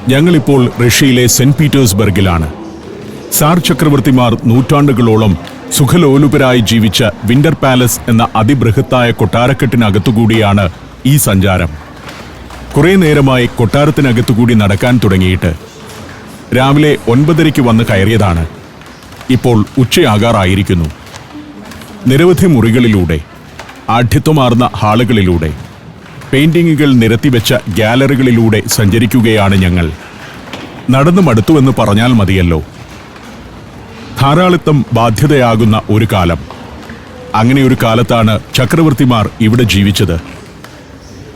ഞങ്ങളിപ്പോൾ റഷ്യയിലെ saint പീറ്റേഴ്സ്ബർഗിലാണ്. Sir ചക്രവർത്തിമാർ നൂറ്റാണ്ടുകളോളം സുഖലോലുപരായി ജീവിച്ച വിന്റർ പാലസ് എന്ന അതിബൃഹത്തായ കൊട്ടാരക്കെട്ടിനകത്തുകൂടിയാണ് ഈ സഞ്ചാരം. കുറേ നേരമായി കൊട്ടാരത്തിനകത്തുകൂടി നടക്കാൻ തുടങ്ങിയിട്ട്. രാവിലെ 9:30 വന്ന് കയറിയതാണ്. ഇപ്പോൾ ഉച്ചയാകാറായിരിക്കുന്നു. നിരവധി മുറികളിലൂടെ, ആഢ്യത്വമാർന്ന ഹാളുകളിലൂടെ, പെയിന്റിങ്ങുകൾ നിരത്തിവെച്ച ഗ്യാലറികളിലൂടെ സഞ്ചരിക്കുകയാണ് ഞങ്ങൾ. നടന്നു മടുത്തുവെന്ന് പറഞ്ഞാൽ മതിയല്ലോ. ധാരാളിത്തം ബാധ്യതയാകുന്ന ഒരു കാലം. അങ്ങനെ ഒരു കാലത്താണ് ചക്രവർത്തിമാർ ഇവിടെ ജീവിച്ചത്.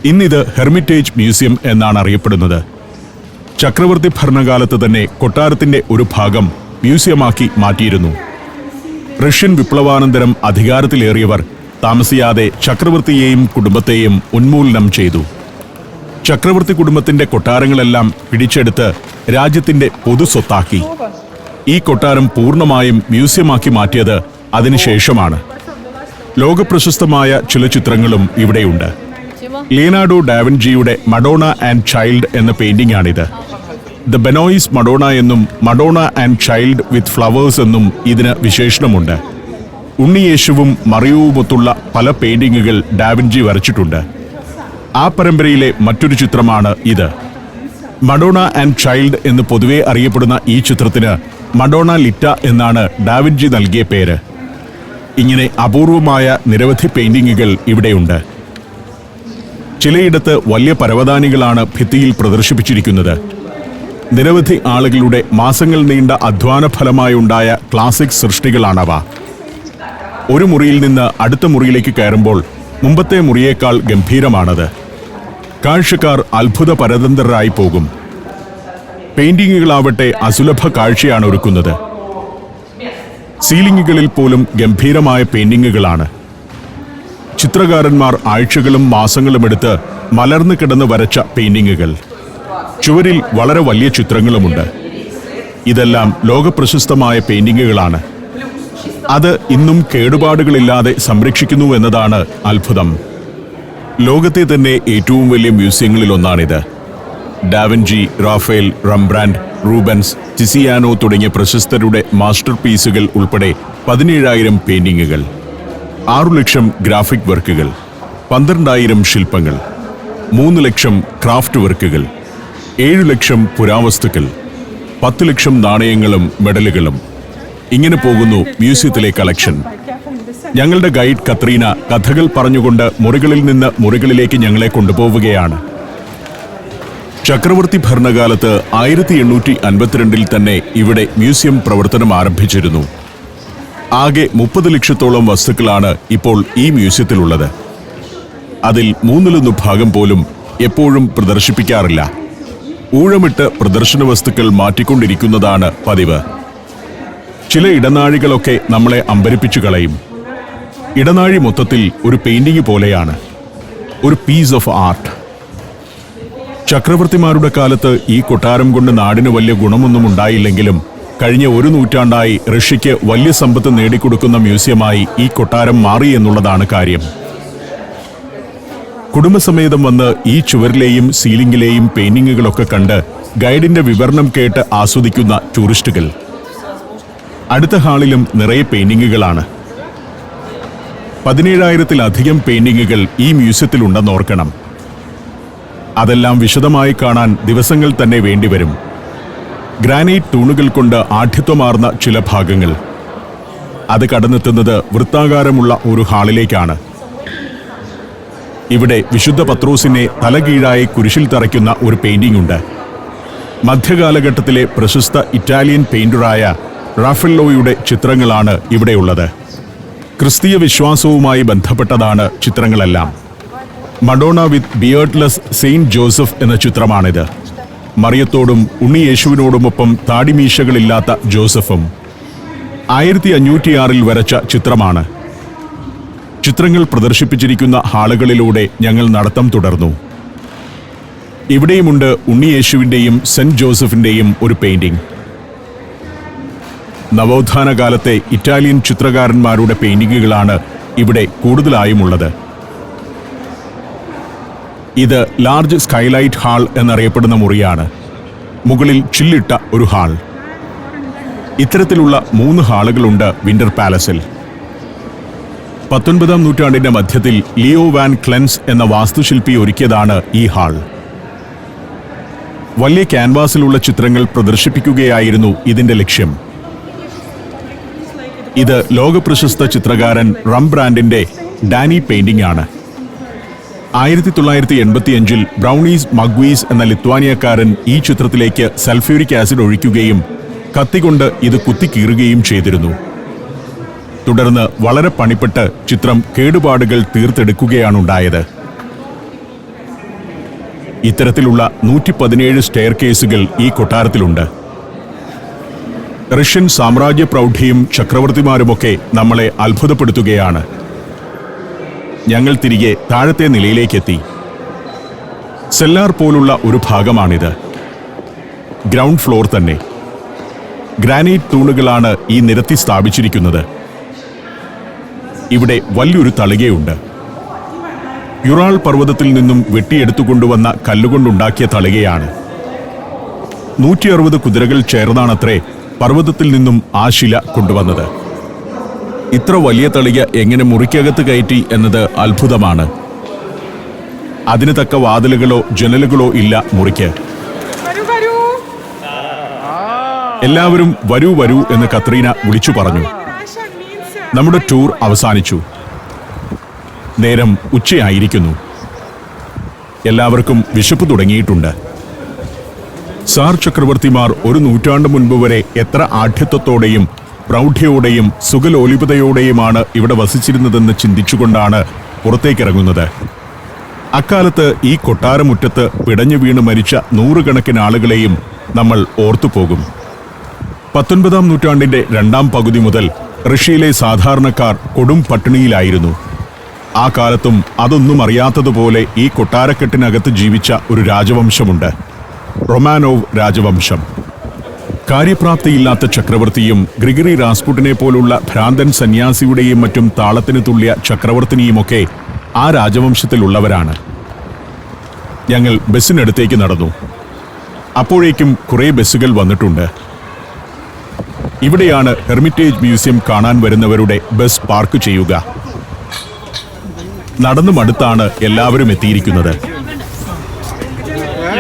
ഇന്നിത് ഹെർമിറ്റേജ് മ്യൂസിയം എന്നാണ് അറിയപ്പെടുന്നത്. ചക്രവർത്തി ഭരണകാലത്ത് തന്നെ കൊട്ടാരത്തിന്റെ ഒരു ഭാഗം മ്യൂസിയമാക്കി മാറ്റിയിരുന്നു. റഷ്യൻ വിപ്ലവാനന്തരം അധികാരത്തിലേറിയവർ താമസിയാതെ ചക്രവർത്തിയെയും കുടുംബത്തെയും ഉന്മൂലനം ചെയ്തു. ചക്രവർത്തി കുടുംബത്തിന്റെ കൊട്ടാരങ്ങളെല്ലാം പിടിച്ചെടുത്ത് രാജ്യത്തിന്റെ പൊതുസ്വത്താക്കി. ഈ കൊട്ടാരം പൂർണ്ണമായും മ്യൂസിയമാക്കി മാറ്റിയത് അതിനുശേഷമാണ്. ലോകപ്രശസ്തമായ ചില ചിത്രങ്ങളും ഇവിടെയുണ്ട്. ലിയനാർഡോ ഡാവിഞ്ചിയുടെ മഡോണ ആൻഡ് ചൈൽഡ് എന്ന പെയിന്റിംഗ് ആണിത്. ദ ബെനോയിസ് മഡോണ എന്നും Madonna and Child with flowers എന്നും ഇതിന് വിശേഷണമുണ്ട്. ഉണ്ണിയേശുവും മറിയവുമൊത്തുള്ള പല പെയിന്റിങ്ങുകൾ ഡാവിഞ്ചി വരച്ചിട്ടുണ്ട്. ആ പരമ്പരയിലെ മറ്റൊരു ചിത്രമാണ് ഇത്. മഡോണ ആൻഡ് ചൈൽഡ് എന്ന് പൊതുവെ അറിയപ്പെടുന്ന ഈ ചിത്രത്തിന് മഡോണ ലിറ്റ എന്നാണ് ഡാവിഞ്ചി നൽകിയ പേര്. ഇങ്ങനെ അപൂർവമായ നിരവധി പെയിന്റിങ്ങുകൾ ഇവിടെയുണ്ട്. ചിലയിടത്ത് വലിയ പരവതാനികളാണ് ഭിത്തിയിൽ പ്രദർശിപ്പിച്ചിരിക്കുന്നത്. നിരവധി ആളുകളുടെ മാസങ്ങൾ നീണ്ട അധ്വാന ഫലമായുണ്ടായ ക്ലാസിക് സൃഷ്ടികളാണവ. ഒരു മുറിയിൽ നിന്ന് അടുത്ത മുറിയിലേക്ക് കയറുമ്പോൾ മുമ്പത്തെ മുറിയേക്കാൾ ഗംഭീരമാണത്. കാഴ്ചക്കാർ അത്ഭുത പരതന്ത്രരായി പോകും. പെയിന്റിങ്ങുകളാവട്ടെ അസുലഭ കാഴ്ചയാണ് ഒരുക്കുന്നത്. സീലിംഗുകളിൽ പോലും ഗംഭീരമായ പെയിന്റിങ്ങുകളാണ്. ചിത്രകാരന്മാർ ആഴ്ചകളും മാസങ്ങളും എടുത്ത് മലർന്നു കിടന്ന് വരച്ച പെയിന്റിങ്ങുകൾ. ചുവരിൽ വളരെ വലിയ ചിത്രങ്ങളുമുണ്ട്. ഇതെല്ലാം ലോകപ്രശസ്തമായ പെയിന്റിങ്ങുകളാണ്. അത് ഇന്നും കേടുപാടുകളില്ലാതെ സംരക്ഷിക്കുന്നു എന്നതാണ് അത്ഭുതം. ലോകത്തെ തന്നെ ഏറ്റവും വലിയ മ്യൂസിയങ്ങളിലൊന്നാണിത്. ഡാവിഞ്ചി, റാഫേൽ, റംബ്രാൻഡ്, റൂബൻസ്, ടിസിയാനോ തുടങ്ങിയ പ്രശസ്തരുടെ മാസ്റ്റർ പീസുകൾ ഉൾപ്പെടെ 17,000 പെയിന്റിങ്ങുകൾ, 6 ലക്ഷം ഗ്രാഫിക് വർക്കുകൾ, 12,000 ശില്പങ്ങൾ, 3 ലക്ഷം ക്രാഫ്റ്റ് വർക്കുകൾ, 7 ലക്ഷം പുരാവസ്തുക്കൾ, 10 ലക്ഷം നാണയങ്ങളും മെഡലുകളും. ഇങ്ങനെ പോകുന്നു മ്യൂസിയത്തിലെ കളക്ഷൻ. ഞങ്ങളുടെ ഗൈഡ് കത്രീന കഥകൾ പറഞ്ഞുകൊണ്ട് മുറികളിൽ നിന്ന് മുറികളിലേക്ക് ഞങ്ങളെ കൊണ്ടുപോവുകയാണ്. ചക്രവർത്തി ഭരണകാലത്ത് 1852 തന്നെ ഇവിടെ മ്യൂസിയം പ്രവർത്തനം ആരംഭിച്ചിരുന്നു. ആകെ 30 ലക്ഷത്തോളം വസ്തുക്കളാണ് ഇപ്പോൾ ഈ മ്യൂസിയത്തിലുള്ളത്. അതിൽ 1/3 ഭാഗം പോലും എപ്പോഴും പ്രദർശിപ്പിക്കാറില്ല. ഊഴമിട്ട് പ്രദർശന വസ്തുക്കൾ മാറ്റിക്കൊണ്ടിരിക്കുന്നതാണ് പതിവ്. ചില ഇടനാഴികളൊക്കെ നമ്മളെ അമ്പരിപ്പിച്ചു കളയും. ഇടനാഴി മൊത്തത്തിൽ ഒരു പെയിന്റിംഗ് പോലെയാണ്, ഒരു പീസ് ഓഫ് ആർട്ട്. ചക്രവർത്തിമാരുടെ കാലത്ത് ഈ കൊട്ടാരം കൊണ്ട് നാടിന് വലിയ ഗുണമൊന്നും ഉണ്ടായില്ലെങ്കിലും കഴിഞ്ഞ 1 നൂറ്റാണ്ടായി റഷ്യയ്ക്ക് വലിയ സമ്പത്ത് നേടിക്കൊടുക്കുന്ന മ്യൂസിയമായി ഈ കൊട്ടാരം മാറി എന്നുള്ളതാണ് കാര്യം. കുടുംബസമേതം വന്ന് ഈ ചുവരിലെയും സീലിംഗിലെയും പെയിന്റിങ്ങുകളൊക്കെ കണ്ട് ഗൈഡിന്റെ വിവരണം കേട്ട് ആസ്വദിക്കുന്ന ടൂറിസ്റ്റുകൾ. അടുത്ത ഹാളിലും നിറയെ പെയിന്റിങ്ങുകളാണ്. 17,000-ത്തിലധികം പെയിന്റിങ്ങുകൾ ഈ മ്യൂസിയത്തിലുണ്ടെന്നോർക്കണം. അതെല്ലാം വിശദമായി കാണാൻ ദിവസങ്ങൾ തന്നെ വേണ്ടിവരും. ഗ്രാനൈറ്റ് തൂണുകൾ കൊണ്ട് ആഢ്യത്വമാർന്ന ചില ഭാഗങ്ങൾ. അത് കടന്നെത്തുന്നത് വൃത്താകാരമുള്ള ഒരു ഹാളിലേക്കാണ്. ഇവിടെ വിശുദ്ധ പത്രോസിനെ തലകീഴായി കുരിശിൽ തറയ്ക്കുന്ന ഒരു പെയിന്റിംഗ് ഉണ്ട്. മധ്യകാലഘട്ടത്തിലെ പ്രശസ്ത ഇറ്റാലിയൻ പെയിന്ററായ റാഫെല്ലോയുടെ ചിത്രങ്ങളാണ് ഇവിടെയുള്ളത്. ക്രിസ്തീയ വിശ്വാസവുമായി ബന്ധപ്പെട്ടതാണ് ചിത്രങ്ങളെല്ലാം. മഡോണ വിത്ത് ബിയേർഡ്ലെസ് സെയിന്റ് ജോസഫ് എന്ന ചിത്രമാണിത്. മറിയത്തോടും ഉണ്ണിയേശുവിനോടുമൊപ്പം താടിമീശകളില്ലാത്ത ജോസഫും. 1506 വരച്ച ചിത്രമാണ്. ചിത്രങ്ങൾ പ്രദർശിപ്പിച്ചിരിക്കുന്ന ഹാളുകളിലൂടെ ഞങ്ങൾ നടത്തം തുടർന്നു. ഇവിടെയുമുണ്ട് ഉണ്ണിയേശുവിൻ്റെയും സെന്റ് ജോസഫിൻ്റെയും ഒരു പെയിന്റിംഗ്. നവോത്ഥാന കാലത്തെ ഇറ്റാലിയൻ ചിത്രകാരന്മാരുടെ പെയിന്റിങ്ങുകളാണ് ഇവിടെ കൂടുതലായുമുള്ളത്. ഇത് ലാർജ് സ്കൈലൈറ്റ് ഹാൾ എന്നറിയപ്പെടുന്ന മുറിയാണ്. മുകളിൽ ചില്ലിട്ട ഒരു ഹാൾ. ഇത്തരത്തിലുള്ള 3 ഹാളുകളുണ്ട് വിന്റർ പാലസിൽ. 19-ാം നൂറ്റാണ്ടിന്റെ മധ്യത്തിൽ ലിയോ വാൻ ക്ലെൻസ് എന്ന വാസ്തുശില്പി ഒരുക്കിയതാണ് ഈ ഹാൾ. വലിയ ക്യാൻവാസിലുള്ള ചിത്രങ്ങൾ പ്രദർശിപ്പിക്കുകയായിരുന്നു ഇതിന്റെ ലക്ഷ്യം. ഇത് ലോകപ്രശസ്ത ചിത്രകാരൻ റംബ്രാൻഡിന്റെ ഡാനി പെയിന്റിംഗ് ആണ്. 1985-ൽ ബ്രൗണീസ് മഗ്വീസ് എന്ന ലിത്വാനിയക്കാരൻ ഈ ചിത്രത്തിലേക്ക് സൾഫ്യൂരിക് ആസിഡ് ഒഴിക്കുകയും കത്തികൊണ്ട് ഇത് കുത്തിക്കീറുകയും ചെയ്തിരുന്നു. തുടർന്ന് വളരെ പണിപ്പെട്ട് ചിത്രം കേടുപാടുകൾ തീർത്തെടുക്കുകയാണുണ്ടായത്. ഇത്തരത്തിലുള്ള 117 സ്റ്റെയർ കേസുകൾ ഈ കൊട്ടാരത്തിലുണ്ട്. റഷ്യൻ സാമ്രാജ്യ പ്രൗഢിയും ചക്രവർത്തിമാരുമൊക്കെ നമ്മളെ അത്ഭുതപ്പെടുത്തുകയാണ്. ഞങ്ങൾ തിരികെ താഴത്തെ നിലയിലേക്കെത്തി. സെല്ലാർ പോലുള്ള ഒരു ഭാഗമാണിത്. ഗ്രൗണ്ട് ഫ്ലോർ തന്നെ. ഗ്രാനൈറ്റ് തൂണുകളാണ് ഈ നിരത്തി സ്ഥാപിച്ചിരിക്കുന്നത്. ഇവിടെ വലിയൊരു തളികയുണ്ട്. യുറാൾ പർവ്വതത്തിൽ നിന്നും വെട്ടിയെടുത്തുകൊണ്ടുവന്ന കല്ലുകൊണ്ടുണ്ടാക്കിയ തളികയാണ്. 160 കുതിരകൾ ചേർന്നാണത്രേ പർവ്വതത്തിൽ നിന്നും ആ ശില കൊണ്ടുവന്നത്. ഇത്ര വലിയ തളിക എങ്ങനെ മുറിക്കകത്ത് കയറ്റി എന്നത് അത്ഭുതമാണ്. അതിന് തക്ക വാതിലുകളോ ജനലുകളോ ഇല്ല മുറിക്ക്. എല്ലാവരും വരൂ വരൂ എന്ന് കത്രീന വിളിച്ചു പറഞ്ഞു. നമ്മുടെ ടൂർ അവസാനിച്ചു. നേരം ഉച്ചയായിരിക്കുന്നു. എല്ലാവർക്കും വിശപ്പ് തുടങ്ങിയിട്ടുണ്ട്. സാർ ചക്രവർത്തിമാർ ഒരു നൂറ്റാണ്ട് മുൻപ് വരെ എത്ര ആഢ്യത്വത്തോടെയും പ്രൗഢ്യയോടെയും സുഖലോലിപതയോടെയുമാണ് ഇവിടെ വസിച്ചിരുന്നതെന്ന് ചിന്തിച്ചുകൊണ്ടാണ് പുറത്തേക്കിറങ്ങുന്നത്. അക്കാലത്ത് ഈ കൊട്ടാരമുറ്റത്ത് പിടഞ്ഞു വീണ് മരിച്ച 100 കണക്കിന് ആളുകളെയും നമ്മൾ ഓർത്തുപോകും. 19-ാം നൂറ്റാണ്ടിന്റെ 2ാം പകുതി മുതൽ റഷ്യയിലെ സാധാരണക്കാർ കൊടും പട്ടിണിയിലായിരുന്നു. ആ കാലത്തും അതൊന്നും അറിയാത്തതുപോലെ ഈ കൊട്ടാരക്കെട്ടിനകത്ത് ജീവിച്ച ഒരു രാജവംശമുണ്ട്, റൊമാനോവ് രാജവംശം. കാര്യപ്രാപ്തിയില്ലാത്ത ചക്രവർത്തിയും ഗ്രിഗറി റാസ്പുട്ടിനെ പോലുള്ള ഭ്രാന്തൻ സന്യാസിയുടെയും മറ്റും താളത്തിന് തുള്ളിയ ചക്രവർത്തിനിയുമൊക്കെ ആ രാജവംശത്തിലുള്ളവരാണ്. ഞങ്ങൾ ബസ്സിനടുത്തേക്ക് നടന്നു. അപ്പോഴേക്കും കുറേ ബസ്സുകൾ വന്നിട്ടുണ്ട്. ഇവിടെയാണ് ഹെർമിറ്റേജ് മ്യൂസിയം കാണാൻ വരുന്നവരുടെ ബസ് പാർക്ക് ചെയ്യുക. നടന്നു മടുത്താണ് എല്ലാവരും എത്തിയിരിക്കുന്നത്.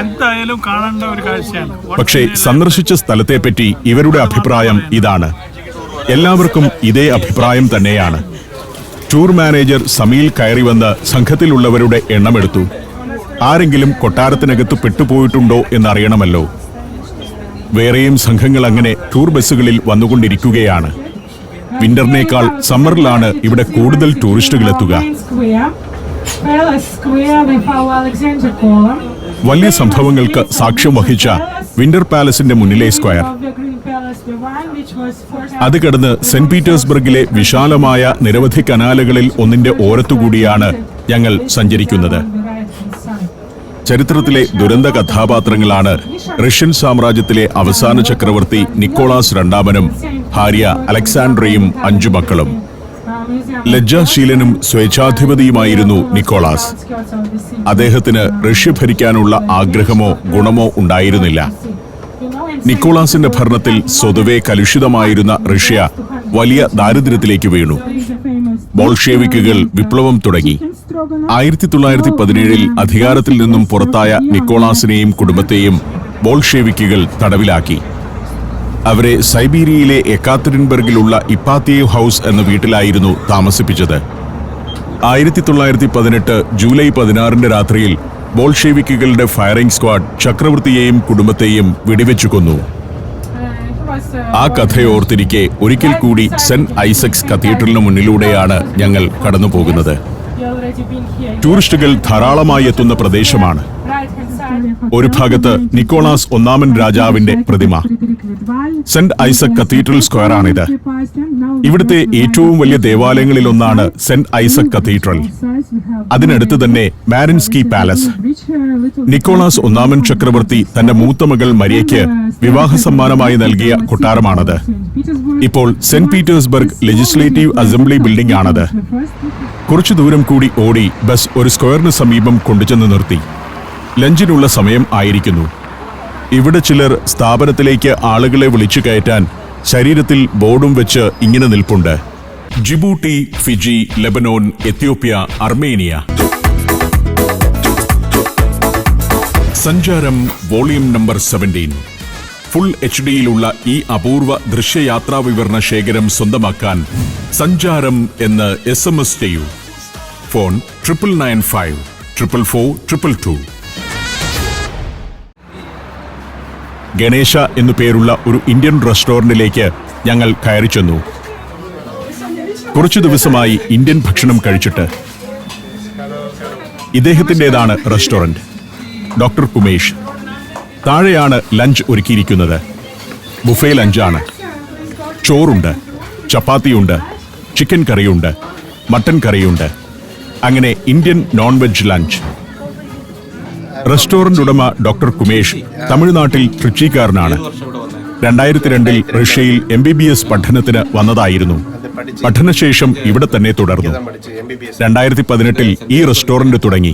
എന്തായാലും കാണേണ്ട ഒരു കാഴ്ചയാണ്. പക്ഷേ സന്ദർശിച്ച സ്ഥലത്തെപ്പറ്റി ഇവരുടെ അഭിപ്രായം ഇതാണ്. എല്ലാവർക്കും ഇതേ അഭിപ്രായം തന്നെയാണ്. ടൂർ മാനേജർ സമീൽ കയറി വന്ന് സംഘത്തിലുള്ളവരുടെ എണ്ണമെടുത്തു. ആരെങ്കിലും കൊട്ടാരത്തിനകത്ത് പെട്ടുപോയിട്ടുണ്ടോ എന്നറിയണമല്ലോ. വേറെയും സംഘങ്ങൾ അങ്ങനെ ടൂർ ബസ്സുകളിൽ വന്നുകൊണ്ടിരിക്കുകയാണ്. വിന്ററിനേക്കാൾ സമ്മറിലാണ് ഇവിടെ കൂടുതൽ ടൂറിസ്റ്റുകൾ എത്തുക. വലിയ സംഭവങ്ങൾക്ക് സാക്ഷ്യം വഹിച്ച വിന്റർ പാലസിന്റെ മുന്നിലെ സ്ക്വയർ, അത് കടന്ന് സെന്റ് പീറ്റേഴ്സ്ബർഗിലെ വിശാലമായ നിരവധി കനാലുകളിൽ ഒന്നിന്റെ ഓരത്തുകൂടിയാണ് ഞങ്ങൾ സഞ്ചരിക്കുന്നത്. ചരിത്രത്തിലെ ദുരന്ത കഥാപാത്രങ്ങളാണ് റഷ്യൻ സാമ്രാജ്യത്തിലെ അവസാന ചക്രവർത്തി നിക്കോളാസ് രണ്ടാമനും ഭാര്യ അലക്സാൻഡ്രയും 5 മക്കളും. ലജ്ജാശീലനും സ്വേച്ഛാധിപതിയുമായിരുന്നു നിക്കോളാസ്. അദ്ദേഹത്തിന് റഷ്യ ഭരിക്കാനുള്ള ആഗ്രഹമോ ഗുണമോ ഉണ്ടായിരുന്നില്ല. നിക്കോളാസിന്റെ ഭരണത്തിൽ സ്വതവേ കലുഷിതമായിരുന്ന റഷ്യ വലിയ ദാരിദ്ര്യത്തിലേക്ക് വീണു. ബോൾഷെവിക്കുകൾ വിപ്ലവം തുടങ്ങി. 1917-ൽ അധികാരത്തിൽ നിന്നും പുറത്തായ നിക്കോളാസിനെയും കുടുംബത്തെയും ബോൾഷെവിക്കുകൾ തടവിലാക്കി. അവരെ സൈബീരിയയിലെ എക്കാത്തരിൻബർഗിലുള്ള ഇപ്പാത്തിയേവ് ഹൗസ് എന്ന വീട്ടിലായിരുന്നു താമസിപ്പിച്ചത്. 1918 ജൂലൈ 16 രാത്രിയിൽ ബോൾഷെവിക്കുകളുടെ ഫയറിംഗ് സ്ക്വാഡ് ചക്രവർത്തിയെയും കുടുംബത്തെയും വെടിവെച്ചു കൊന്നു. ആ കഥയോർത്തിരിക്കെ ഒരിക്കൽ കൂടി സെന്റ് ഐസക്സ് കത്തീഡ്രലിന് മുന്നിലൂടെയാണ് ഞങ്ങൾ കടന്നു പോകുന്നത്. ടൂറിസ്റ്റുകൾ ധാരാളമായി എത്തുന്ന പ്രദേശമാണ്. ഒരു ഭാഗത്ത് നിക്കോളാസ് ഒന്നാമൻ രാജാവിന്റെ പ്രതിമ. സെന്റ് ഐസക് കത്തീഡ്രൽ സ്ക്വയറാണിത്. ഇവിടുത്തെ ഏറ്റവും വലിയ ദേവാലയങ്ങളിലൊന്നാണ് സെന്റ് ഐസക് കത്തീഡ്രൽ. അതിനടുത്ത് തന്നെ മാരിൻസ്കി പാലസ്. നിക്കോളാസ് ഒന്നാമൻ ചക്രവർത്തി തന്റെ മൂത്ത മകൾ മരിയയ്ക്ക് വിവാഹ സമ്മാനമായി നൽകിയ കൊട്ടാരമാണത്. ഇപ്പോൾ saint Petersburg legislative assembly building ആണത്. കുറച്ചു ദൂരം കൂടി ഓടി ബസ് ഒരു സ്ക്വയറിന് സമീപം കൊണ്ടുചെന്ന് നിർത്തി. ലഞ്ചിനുള്ള സമയം ആയിരിക്കുന്നു. ഇവിടെ ചിലർ സ്ഥാപനത്തിലേക്ക് ആളുകളെ വിളിച്ചു കയറ്റാൻ ശരീരത്തിൽ ബോർഡും വെച്ച് ഇങ്ങനെ നിൽപ്പുണ്ട്: Djibouti, Fiji, Lebanon, Ethiopia, Armenia. സഞ്ചാരം വോളിയം നമ്പർ 17. ഫുൾ HD-യിലുള്ള ഈ അപൂർവ ദൃശ്യയാത്രാ വിവരണ ശേഖരം സ്വന്തമാക്കാൻ സഞ്ചാരം എന്ന് SMS ചെയ്യൂ. ഫോൺ 9995 444 222. ഗണേശ എന്നു പേരുള്ള ഒരു ഇന്ത്യൻ റെസ്റ്റോറന്റിലേക്ക് ഞങ്ങൾ കയറി ചെന്നു. കുറച്ചു ദിവസമായി ഇന്ത്യൻ ഭക്ഷണം കഴിച്ചിട്ട്. ഇദ്ദേഹത്തിൻ്റെതാണ് റെസ്റ്റോറന്റ്. ഡോക്ടർ കുമേഷ്. താഴെയാണ് ലഞ്ച് ഒരുക്കിയിരിക്കുന്നത്. ബുഫേ ലഞ്ചാണ്. ചോറുണ്ട്, ചപ്പാത്തിയുണ്ട്, ചിക്കൻ കറിയുണ്ട്, മട്ടൻ കറിയുണ്ട്. അങ്ങനെ Indian non veg lunch. Restaurant ഉടമ ഡോക്ടർ കുമേഷ് തമിഴ്നാട്ടിൽ ട്രിച്ചിക്കാരനാണ്. 2002 റഷ്യയിൽ MBBS പഠനത്തിന് വന്നതായിരുന്നു. പഠനശേഷം ഇവിടെ തന്നെ തുടർന്നു. 2018 ഈ റെസ്റ്റോറന്റ് തുടങ്ങി.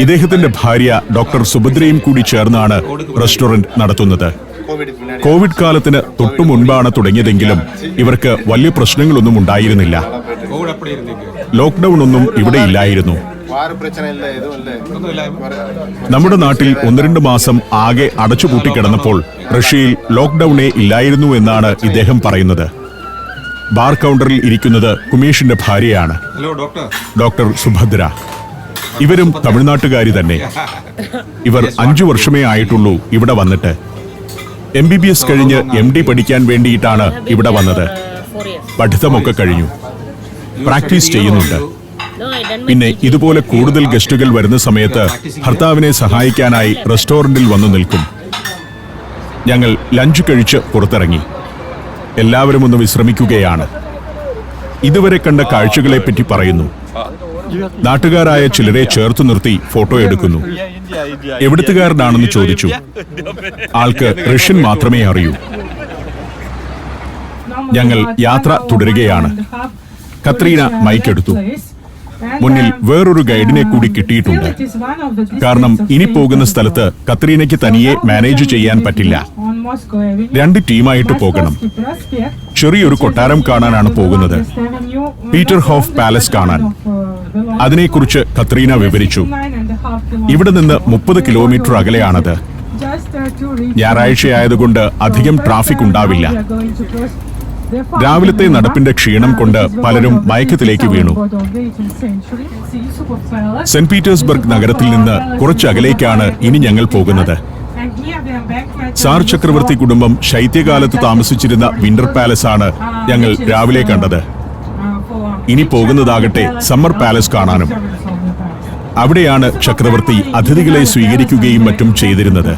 ഇദ്ദേഹത്തിന്റെ ഭാര്യ ഡോക്ടർ സുഭദ്രയും കൂടി ചേർന്നാണ് റെസ്റ്റോറന്റ് നടത്തുന്നത്. കോവിഡ് കാലത്തിന് തൊട്ടു മുൻപാണ് തുടങ്ങിയതെങ്കിലും ഇവർക്ക് വലിയ പ്രശ്നങ്ങളൊന്നും ഉണ്ടായിരുന്നില്ല. ലോക്ക്ഡൌൺ ഒന്നും ഇവിടെ ഇല്ലായിരുന്നു. നമ്മുടെ നാട്ടിൽ 1-2 മാസം ആകെ അടച്ചുപൂട്ടിക്കിടന്നപ്പോൾ റഷ്യയിൽ ലോക്ക്ഡൌണേ ഇല്ലായിരുന്നു എന്നാണ് ഇദ്ദേഹം പറയുന്നത്. ബാർ കൗണ്ടറിൽ ഇരിക്കുന്നത് കുമേഷിന്റെ ഭാര്യയാണ്, ഡോക്ടർ സുഭദ്ര. ഇവരും തമിഴ്നാട്ടുകാരി തന്നെ. ഇവർ 5 വർഷമേ ആയിട്ടുള്ളൂ ഇവിടെ വന്നിട്ട്. MBBS കഴിഞ്ഞ് MD പഠിക്കാൻ വേണ്ടിയിട്ടാണ് ഇവിടെ വന്നത്. പഠിത്തമൊക്കെ കഴിഞ്ഞു, പ്രാക്ടീസ് ചെയ്യുന്നുണ്ട്. പിന്നെ ഇതുപോലെ കൂടുതൽ ഗസ്റ്റുകൾ വരുന്ന സമയത്ത് ഭർത്താവിനെ സഹായിക്കാനായി റെസ്റ്റോറന്റിൽ വന്നു നിൽക്കും. ഞങ്ങൾ ലഞ്ച് കഴിച്ച് പുറത്തിറങ്ങി. എല്ലാവരും ഒന്ന് വിശ്രമിക്കുകയാണ്. ഇതുവരെ കണ്ട കാഴ്ചകളെപ്പറ്റി പറയുന്നു. നാട്ടുകാരായ ചിലരെ ചേർത്തു നിർത്തി ഫോട്ടോ എടുക്കുന്നു. എവിടുത്തുകാരനാണെന്ന് ചോദിച്ചു. ആൾക്ക് റഷ്യൻ മാത്രമേ അറിയൂ. ഞങ്ങൾ യാത്ര തുടരുകയാണ്. കത്രീന മൈക്കെടുത്തു. മുന്നിൽ വേറൊരു ഗൈഡിനെ കൂടി കിട്ടിയിട്ടുണ്ട്. കാരണം ഇനി പോകുന്ന സ്ഥലത്ത് കത്രീനയ്ക്ക് തനിയെ മാനേജ് ചെയ്യാൻ പറ്റില്ല. 2 ടീമായിട്ട് പോകണം. ചെറിയൊരു കൊട്ടാരം കാണാനാണ് പോകുന്നത്, പീറ്റർ ഹോഫ് പാലസ് കാണാൻ. അതിനെക്കുറിച്ച് കത്രീന വിവരിച്ചു. ഇവിടെ നിന്ന് 30 കിലോമീറ്റർ അകലെയാണത്. ഞായറാഴ്ചയായതുകൊണ്ട് അധികം ട്രാഫിക് ഉണ്ടാവില്ല. രാവിലത്തെ നടപ്പിന്റെ ക്ഷീണം കൊണ്ട് പലരും മയക്കത്തിലേക്ക് വീണു. സെന്റ് പീറ്റേഴ്സ്ബർഗ് നഗരത്തിൽ നിന്ന് കുറച്ചകലേക്കാണ് ഇനി ഞങ്ങൾ പോകുന്നത്. സാർ ചക്രവർത്തി കുടുംബം ശൈത്യകാലത്ത് താമസിച്ചിരുന്ന വിന്റർ പാലസ് ആണ് ഞങ്ങൾ രാവിലെ കണ്ടത്. ഇനി പോകുന്നതാകട്ടെ സമ്മർ പാലസ് കാണാനും. അവിടെയാണ് ചക്രവർത്തി അതിഥികളെ സ്വീകരിക്കുകയും മറ്റും ചെയ്തിരുന്നത്.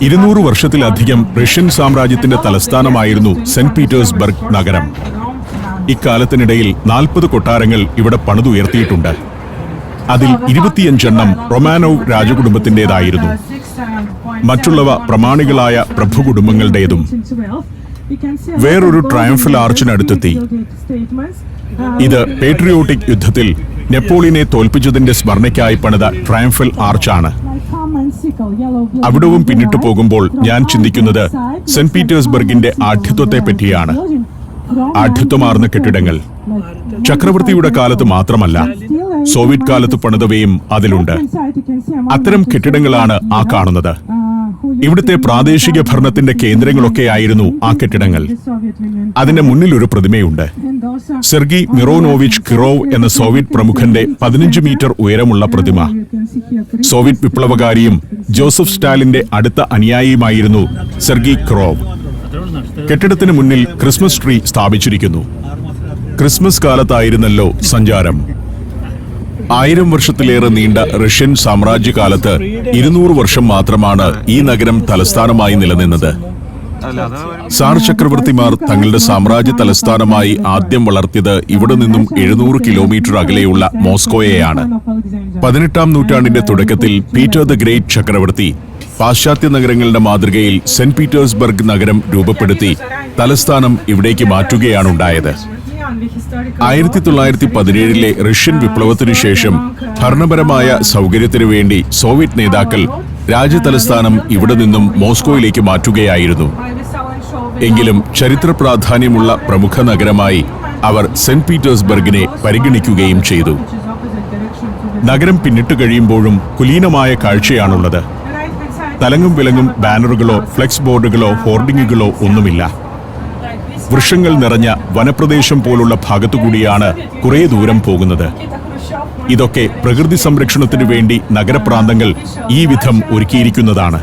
200 വർഷത്തിലധികം റഷ്യൻ സാമ്രാജ്യത്തിന്റെ തലസ്ഥാനമായിരുന്നു സെന്റ് പീറ്റേഴ്സ്ബർഗ് നഗരം. ഇക്കാലത്തിനിടയിൽ 40 കൊട്ടാരങ്ങൾ ഇവിടെ പണിതുയർത്തിയിട്ടുണ്ട്. അതിൽ 25 റൊമാനോവ് രാജകുടുംബത്തിന്റേതായിരുന്നു. മറ്റുള്ളവ പ്രമാണികളായ പ്രഭുകുടുംബങ്ങളുടേതും. വേറൊരു ട്രയംഫൽ ആർച്ചിനടുത്തെത്തി. ഇത് പേട്രിയോട്ടിക് യുദ്ധത്തിൽ നെപ്പോളിയനെ തോൽപ്പിച്ചതിന്റെ സ്മരണയ്ക്കായി പണിത ട്രയംഫൽ ആർച്ചാണ്. അവിടവും പിന്നിട്ടു പോകുമ്പോൾ ഞാൻ ചിന്തിക്കുന്നത് സെന്റ് പീറ്റേഴ്സ്ബർഗിന്റെ ആഢ്യത്വത്തെ പറ്റിയാണ്. ആഢ്യത്വമാർന്ന കെട്ടിടങ്ങൾ ചക്രവർത്തിയുടെ കാലത്ത് മാത്രമല്ല, സോവിയറ്റ് കാലത്ത് പണിതവയും അതിലുണ്ട്. അത്തരം കെട്ടിടങ്ങളാണ് ആ കാണുന്നത്. ഇവിടുത്തെ പ്രാദേശിക ഭരണത്തിന്റെ കേന്ദ്രങ്ങളൊക്കെയായിരുന്നു ആ കെട്ടിടങ്ങൾ. അതിന്റെ മുന്നിൽ ഒരു പ്രതിമയുണ്ട്. സെർഗി മിറോനോവിച്ച് കിറോവ് എന്ന സോവിയറ്റ് പ്രമുഖന്റെ 15 മീറ്റർ ഉയരമുള്ള പ്രതിമ. സോവിയറ്റ് വിപ്ലവകാരിയും ജോസഫ് സ്റ്റാലിന്റെ അടുത്ത അനുയായിയുമായിരുന്നു സെർഗി കിറോവ്. കെട്ടിടത്തിന് മുന്നിൽ ക്രിസ്മസ് ട്രീ സ്ഥാപിച്ചിരിക്കുന്നു. ക്രിസ്മസ് കാലത്തായിരുന്നല്ലോ സഞ്ചാരം. 1000 വർഷത്തിലേറെ നീണ്ട റഷ്യൻ സാമ്രാജ്യകാലത്ത് 200 വർഷം മാത്രമാണ് ഈ നഗരം തലസ്ഥാനമായി നിലനിന്നത്. സാർ ചക്രവർത്തിമാർ തങ്ങളുടെ സാമ്രാജ്യ തലസ്ഥാനമായി ആദ്യം വളർത്തിയത് ഇവിടെ നിന്നും 700 കിലോമീറ്റർ അകലെയുള്ള മോസ്കോയെയാണ്. 18-ാം നൂറ്റാണ്ടിന്റെ തുടക്കത്തിൽ പീറ്റർ ദ ഗ്രേറ്റ് ചക്രവർത്തി പാശ്ചാത്യ നഗരങ്ങളുടെ മാതൃകയിൽ സെന്റ് പീറ്റേഴ്സ്ബർഗ് നഗരം രൂപപ്പെടുത്തി തലസ്ഥാനം ഇവിടേക്ക് മാറ്റുകയാണുണ്ടായത്. 1917 റഷ്യൻ വിപ്ലവത്തിനു ശേഷം ഭരണപരമായ സൗകര്യത്തിനു വേണ്ടി സോവിയറ്റ് നേതാക്കൾ രാജ്യതലസ്ഥാനം ഇവിടെ നിന്നും മോസ്കോയിലേക്ക് മാറ്റുകയായിരുന്നു. എങ്കിലും ചരിത്ര പ്രാധാന്യമുള്ള പ്രമുഖ നഗരമായി അവർ സെന്റ് പീറ്റേഴ്സ്ബർഗിനെ പരിഗണിക്കുകയും ചെയ്തു. നഗരം പിന്നിട്ട് കഴിയുമ്പോഴും കുലീനമായ കാഴ്ചയാണുള്ളത്. തലങ്ങും വിലങ്ങും ബാനറുകളോ ഫ്ലെക്സ് ബോർഡുകളോ ഹോർഡിങ്ങുകളോ ഒന്നുമില്ല. വൃക്ഷങ്ങൾ നിറഞ്ഞ വനപ്രദേശം പോലുള്ള ഭാഗത്തുകൂടിയാണ് കുറേ ദൂരം പോകുന്നത്. ഇതൊക്കെ പ്രകൃതി സംരക്ഷണത്തിനു വേണ്ടി നഗരപ്രാന്തങ്ങൾ ഈ വിധം ഒരുക്കിയിരിക്കുന്നതാണ്.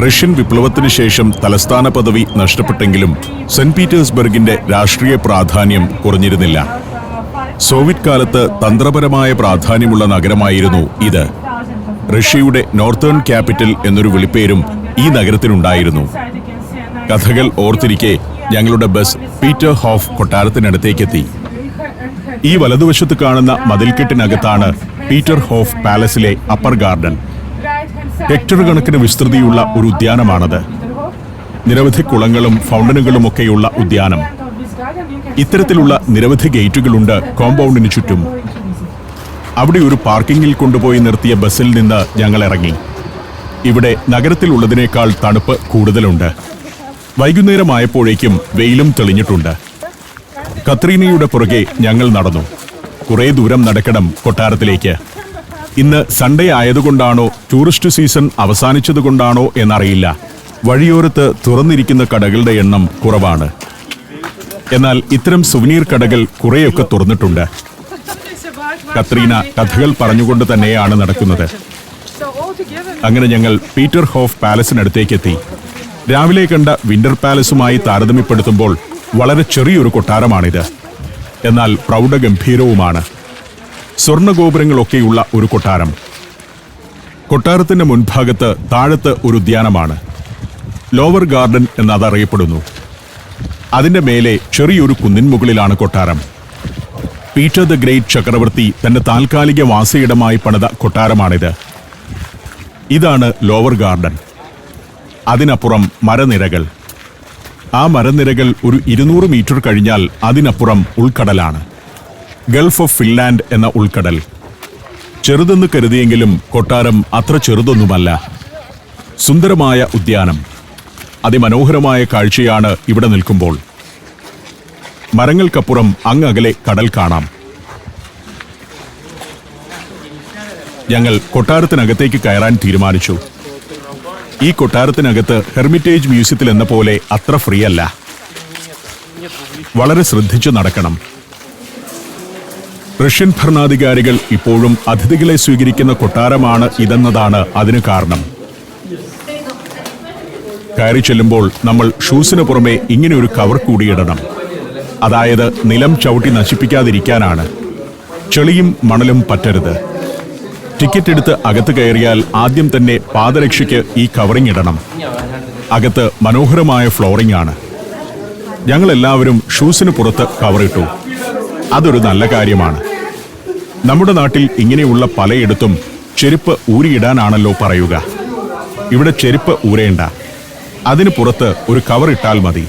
റഷ്യൻ വിപ്ലവത്തിനു ശേഷം തലസ്ഥാന പദവി നഷ്ടപ്പെട്ടെങ്കിലും സെന്റ് പീറ്റേഴ്സ്ബർഗിന്റെ രാഷ്ട്രീയ പ്രാധാന്യം കുറഞ്ഞിരുന്നില്ല. സോവിയറ്റ് കാലത്ത് തന്ത്രപരമായ പ്രാധാന്യമുള്ള നഗരമായിരുന്നു ഇത്. റഷ്യയുടെ നോർത്തേൺ ക്യാപിറ്റൽ എന്നൊരു വിളിപ്പേരും ഈ നഗരത്തിനുണ്ടായിരുന്നു. കഥകൾ ഓർത്തിരിക്കെ ഞങ്ങളുടെ ബസ് പീറ്റർ ഹോഫ് കൊട്ടാരത്തിനടുത്തേക്കെത്തി. ഈ വലതുവശത്ത് കാണുന്ന മതിൽക്കെട്ടിനകത്താണ് പീറ്റർ ഹോഫ് പാലസിലെ അപ്പർ ഗാർഡൻ. ഹെക്ടർ കണക്കിന് വിസ്തൃതിയുള്ള ഒരു ഉദ്യാനമാണത്. നിരവധി കുളങ്ങളും ഫൗണ്ടനുകളുമൊക്കെയുള്ള ഉദ്യാനം. ഇത്തരത്തിലുള്ള നിരവധി ഗേറ്റുകളുണ്ട് കോമ്പൗണ്ടിന് ചുറ്റും. അവിടെ ഒരു പാർക്കിങ്ങിൽ കൊണ്ടുപോയി നിർത്തിയ ബസ്സിൽ നിന്ന് ഞങ്ങൾ ഇറങ്ങി. ഇവിടെ നഗരത്തിലുള്ളതിനേക്കാൾ തണുപ്പ് കൂടുതലുണ്ട്. വൈകുന്നേരമായപ്പോഴേക്കും വെയിലും തെളിഞ്ഞിട്ടുണ്ട്. കത്രീനയുടെ പുറകെ ഞങ്ങൾ നടന്നു. കുറേ ദൂരം നടക്കണം കൊട്ടാരത്തിലേക്ക്. ഇന്ന് സൺഡേ ആയതുകൊണ്ടാണോ ടൂറിസ്റ്റ് സീസൺ അവസാനിച്ചതുകൊണ്ടാണോ എന്നറിയില്ല, വഴിയോരത്ത് തുറന്നിരിക്കുന്ന കടകളുടെ എണ്ണം കുറവാണ്. എന്നാൽ ഇത്തരം സുവനീർ കടകൾ കുറേയൊക്കെ തുറന്നിട്ടുണ്ട്. കത്രീന കഥകൾ പറഞ്ഞുകൊണ്ട് തന്നെയാണ് നടക്കുന്നത്. അങ്ങനെ ഞങ്ങൾ പീറ്റർ ഹോഫ് പാലസിനടുത്തേക്കെത്തി. രാവിലെ കണ്ട വിന്റർ പാലസുമായി താരതമ്യപ്പെടുത്തുമ്പോൾ വളരെ ചെറിയൊരു കൊട്ടാരമാണിത്. എന്നാൽ പ്രൗഢഗംഭീരവുമാണ്. സ്വർണ്ണഗോപുരങ്ങളൊക്കെയുള്ള ഒരു കൊട്ടാരം. കൊട്ടാരത്തിന്റെ മുൻഭാഗത്ത് താഴത്ത് ഒരു ഉദ്യാനമാണ്. Lower garden എന്നതറിയപ്പെടുന്നു. അതിന്റെ മേലെ ചെറിയൊരു കുന്നിൻ മുകളിലാണ് കൊട്ടാരം. പീറ്റർ ദ ഗ്രേറ്റ് ചക്രവർത്തി തന്റെ താൽക്കാലിക വാസയിടമായി പണിത കൊട്ടാരമാണിത്. ഇതാണ് ലോവർ ഗാർഡൻ. അതിനപ്പുറം മരനിരകൾ. ആ മരനിരകൾ ഒരു 200 മീറ്റർ കഴിഞ്ഞാൽ അതിനപ്പുറം ഉൾക്കടലാണ്. ഗൾഫ് ഓഫ് ഫിൻലാൻഡ് എന്ന ഉൾക്കടൽ. ചെറുതെന്ന് കരുതിയെങ്കിലും കൊട്ടാരം അത്ര ചെറുതൊന്നുമല്ല. സുന്ദരമായ ഉദ്യാനം. അതിമനോഹരമായ കാഴ്ചയാണ് ഇവിടെ നിൽക്കുമ്പോൾ. മരങ്ങൾക്കപ്പുറം അങ്ങകലെ കടൽ കാണാം. ഞങ്ങൾ കൊട്ടാരത്തിനകത്തേക്ക് കയറാൻ തീരുമാനിച്ചു. ഈ കൊട്ടാരത്തിനകത്ത് ഹെർമിറ്റേജ് മ്യൂസിയത്തിൽ എന്ന പോലെ അത്ര ഫ്രീ അല്ല. വളരെ ശ്രദ്ധിച്ചു നടക്കണം. റഷ്യൻ ഭരണാധികാരികൾ ഇപ്പോഴും അതിഥികളെ സ്വീകരിക്കുന്ന കൊട്ടാരമാണ് ഇതെന്നതാണ് അതിന് കാരണം. കയറി ചെല്ലുമ്പോൾ നമ്മൾ ഷൂസിന് പുറമെ ഇങ്ങനെ ഒരു കവർ കൂടിയിടണം. അതായത് നിലം ചവിട്ടി നശിപ്പിക്കാതിരിക്കാനാണ്. ചെളിയും മണലും പറ്റരുത്. ടിക്കറ്റ് എടുത്ത് അകത്ത് കയറിയാൽ ആദ്യം തന്നെ പാദരക്ഷയ്ക്ക് ഈ കവറിംഗ് ഇടണം. അകത്ത് മനോഹരമായ ഫ്ലോറിംഗ് ആണ്. ഞങ്ങളെല്ലാവരും ഷൂസിന് പുറത്ത് കവറിട്ടു. അതൊരു നല്ല കാര്യമാണ്. നമ്മുടെ നാട്ടിൽ ഇങ്ങനെയുള്ള പലയിടത്തും ചെരുപ്പ് ഊരിയിടാനാണല്ലോ പറയുക. ഇവിടെ ചെരുപ്പ് ഊരേണ്ട. അതിന് പുറത്ത് ഒരു കവർ ഇട്ടാൽ മതി.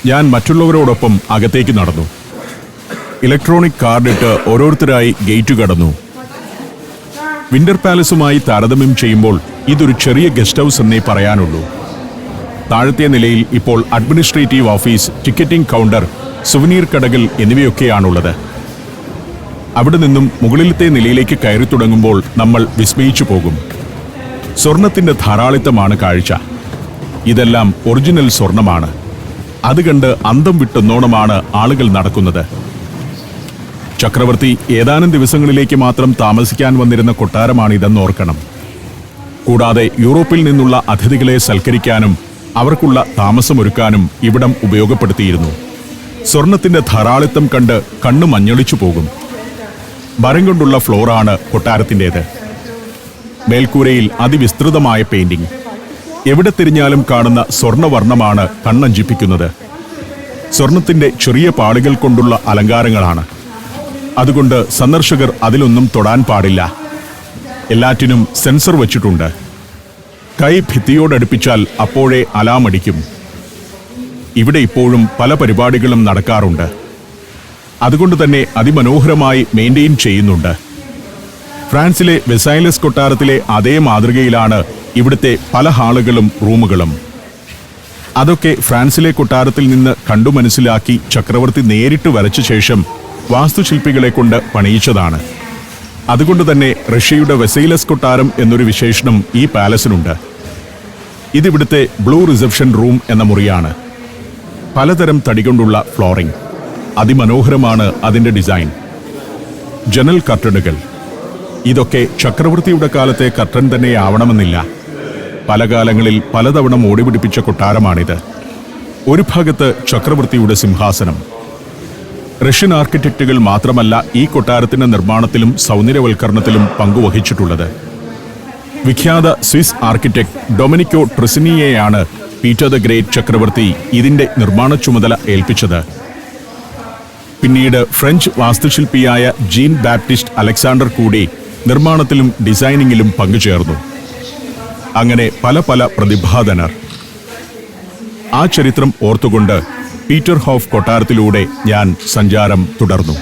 ഞാൻ മറ്റുള്ളവരോടൊപ്പം അകത്തേക്ക് നടന്നു. ഇലക്ട്രോണിക് കാർഡിട്ട് ഓരോരുത്തരായി ഗേറ്റ് കടന്നു. വിന്റർ പാലസുമായി താരതമ്യം ചെയ്യുമ്പോൾ ഇതൊരു ചെറിയ ഗസ്റ്റ് ഹൗസ് എന്നേ പറയാനുള്ളൂ. താഴത്തെ നിലയിൽ ഇപ്പോൾ administrative office, ticketing counter, souvenir കടകൾ എന്നിവയൊക്കെയാണുള്ളത്. അവിടെ നിന്നും മുകളിലത്തെ നിലയിലേക്ക് കയറി തുടങ്ങുമ്പോൾ നമ്മൾ വിസ്മയിച്ചു പോകും. സ്വർണത്തിന്റെ ധാരാളിത്തമാണ് കാഴ്ച. ഇതെല്ലാം ഒറിജിനൽ സ്വർണമാണ്. അത് കണ്ട് അന്തം വിട്ടെന്നോണമാണ് ആളുകൾ നടക്കുന്നത്. ചക്രവർത്തി ഏതാനും ദിവസങ്ങളിലേക്ക് മാത്രം താമസിക്കാൻ വന്നിരുന്ന കൊട്ടാരമാണിതെന്ന് ഓർക്കണം. കൂടാതെ യൂറോപ്പിൽ നിന്നുള്ള അതിഥികളെ സൽക്കരിക്കാനും അവർക്കുള്ള താമസമൊരുക്കാനും ഇവിടം ഉപയോഗപ്പെടുത്തിയിരുന്നു. സ്വർണത്തിന്റെ ധാരാളിത്തം കണ്ട് കണ്ണു മഞ്ഞളിച്ചു പോകും. മരം കൊണ്ടുള്ള ഫ്ലോറാണ് കൊട്ടാരത്തിൻ്റേത്. മേൽക്കൂരയിൽ അതിവിസ്തൃതമായ പെയിന്റിംഗ്. എവിടെ തിരിഞ്ഞാലും കാണുന്ന സ്വർണവർണ്ണമാണ് കണ്ണഞ്ചിപ്പിക്കുന്നത്. സ്വർണത്തിന്റെ ചെറിയ പാളികൾ കൊണ്ടുള്ള അലങ്കാരങ്ങളാണ്. അതുകൊണ്ട് സന്ദർശകർ അതിലൊന്നും തൊടാൻ പാടില്ല. എല്ലാറ്റിനും സെൻസർ വച്ചിട്ടുണ്ട്. കൈ ഭിത്തിയോടടുപ്പിച്ചാൽ അപ്പോഴേ അലാമടിക്കും. ഇവിടെ ഇപ്പോഴും പല പരിപാടികളും നടക്കാറുണ്ട്. അതുകൊണ്ട് തന്നെ അതിമനോഹരമായി മെയിൻറ്റെയിൻ ചെയ്യുന്നുണ്ട്. ഫ്രാൻസിലെ വെസൈലസ് കൊട്ടാരത്തിലെ അതേ മാതൃകയിലാണ് ഇവിടുത്തെ പല ഹാളുകളും റൂമുകളും. അതൊക്കെ ഫ്രാൻസിലെ കൊട്ടാരത്തിൽ നിന്ന് കണ്ടു മനസ്സിലാക്കി ചക്രവർത്തി നേരിട്ട് വരച്ച ശേഷം വാസ്തുശില്പികളെ കൊണ്ട് പണിയിച്ചതാണ്. അതുകൊണ്ട് തന്നെ റഷ്യയുടെ വെസൈലസ് കൊട്ടാരം എന്നൊരു വിശേഷണം ഈ പാലസിനുണ്ട്. ഇതിവിടുത്തെ ബ്ലൂ റിസപ്ഷൻ റൂം എന്ന മുറിയാണ്. പലതരം തടികൊണ്ടുള്ള ഫ്ലോറിംഗ്, അതിമനോഹരമാണ് അതിൻ്റെ ഡിസൈൻ. ജനൽ കർട്ടനുകൾ, ഇതൊക്കെ ചക്രവർത്തിയുടെ കാലത്തെ കർട്ടൻ തന്നെ ആവണമെന്നില്ല. പല കാലങ്ങളിൽ പലതവണ മോടിപിടിപ്പിച്ച കൊട്ടാരമാണിത്. ഒരു ഭാഗത്ത് ചക്രവർത്തിയുടെ സിംഹാസനം. റഷ്യൻ ആർക്കിടെക്റ്റുകൾ മാത്രമല്ല ഈ കൊട്ടാരത്തിന്റെ നിർമ്മാണത്തിലും സൗന്ദര്യവൽക്കരണത്തിലും പങ്കുവഹിച്ചിട്ടുള്ളത്. വിഖ്യാത സ്വിസ് ആർക്കിടെക്ട് ഡൊമിനിക്കോ ട്രെസിനിയെയാണ് പീറ്റർ ദ ഗ്രേറ്റ് ചക്രവർത്തി ഇതിന്റെ നിർമ്മാണ ചുമതല ഏൽപ്പിച്ചത്. പിന്നീട് ഫ്രഞ്ച് വാസ്തുശില്പിയായ ജീൻ ബാപ്റ്റിസ്റ്റ് അലക്സാണ്ടർ കൂടി നിർമ്മാണത്തിലും ഡിസൈനിങ്ങിലും പങ്കുചേർന്നു. അങ്ങനെ പല പല പ്രതിഭാധനർ. ആ ചരിത്രം ഓർത്തുകൊണ്ട് പീറ്റർ ഹോഫ് കൊട്ടാരത്തിലൂടെ ഞാൻ സഞ്ചാരം തുടർന്നു.